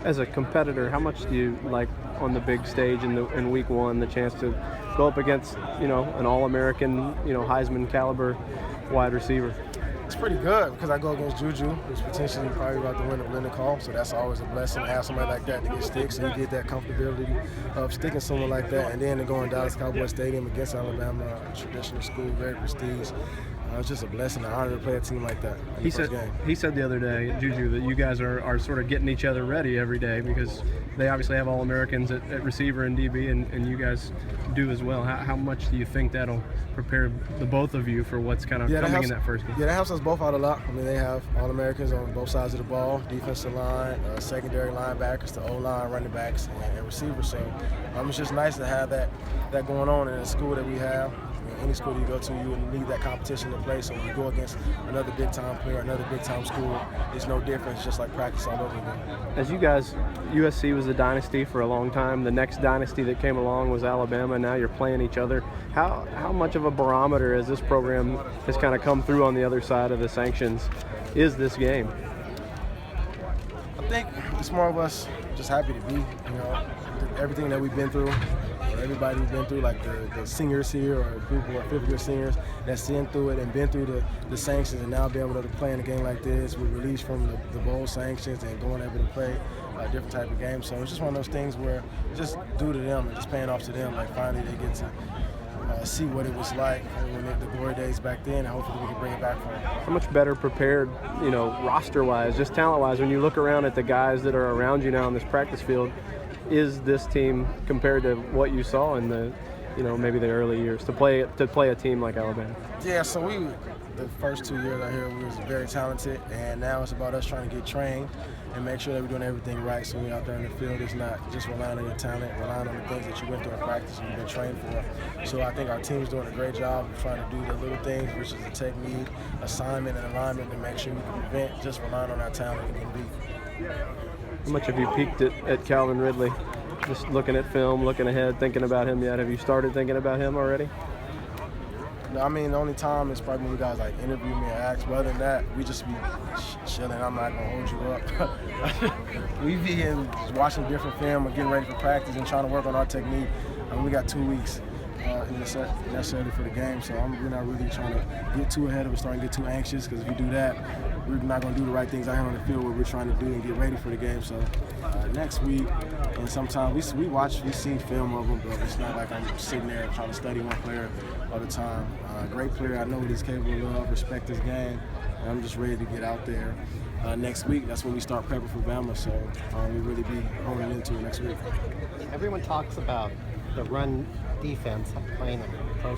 As a competitor, how much do you like on the big stage in week one, the chance to go up against, an All-American, Heisman caliber wide receiver? It's pretty good because I go against Juju, who's potentially probably about to win the Blended Call, so that's always a blessing to have somebody like that to get sticks, so you get that comfortability of sticking someone like that, and then to go in Dallas Cowboy Stadium against Alabama, a traditional school, very prestige. It's just a blessing, an honor to play a team like that. He said the other day, Juju, that you guys are sort of getting each other ready every day because they obviously have All-Americans at receiver and DB, and you guys do as well. How much do you think that'll prepare the both of you for what's kind of coming in that first game? Yeah, that helps us both out a lot. I mean, they have All-Americans on both sides of the ball, defensive line, secondary linebackers, the O-line, running backs, and receivers. So it's just nice to have that going on in the school that we have. Any school you go to, you need that competition to play. So when you go against another big-time player, another big-time school, it's no different. It's just like practice all over again. As you guys, USC was a dynasty for a long time. The next dynasty that came along was Alabama. Now you're playing each other. How much of a barometer as this program has kind of come through on the other side of the sanctions is this game? I think it's more of us just happy to be, everything that we've been through. Everybody who's been through, like the seniors here or people who are fifth-year seniors that's seen through it and been through the sanctions and now be able to play in a game like this with release from the bowl sanctions and going able to play a different type of game. So it's just one of those things where just due to them and just paying off to them, like finally they get to see what it was like when the glory days back then, and hopefully we can bring it back for them. How much better prepared, roster-wise, just talent-wise, when you look around at the guys that are around you now on this practice field, is this team compared to what you saw in the, maybe the early years to play a team like Alabama? Yeah, so the first 2 years out here, we was very talented, and now it's about us trying to get trained and make sure that we're doing everything right. So when we're out there in the field, it's not just relying on your talent, relying on the things that you went through in practice and you've been trained for. So I think our team's doing a great job of trying to do the little things, which is the technique, assignment, and alignment to make sure we can prevent just relying on our talent and getting beat. How much have you peeked at Calvin Ridley? Just looking at film, looking ahead, thinking about him yet? Have you started thinking about him already? No, I mean, the only time is probably when you guys interview me and ask. But other than that, we just be chilling. I'm not gonna hold you up. We be watching different film and getting ready for practice and trying to work on our technique. We got 2 weeks necessarily for the game, so we're not really trying to get too ahead of it, starting to get too anxious, because if we do that, we're not going to do the right things out here on the field what we're trying to do and get ready for the game. So next week, and sometimes we see film of them, but it's not like I'm sitting there trying to study one player all the time. Great player, I know what he's capable of, respect his game, and I'm just ready to get out there. Next week, that's when we start prepping for Bama, so we really be honing into it next week. Everyone talks about the run defense playing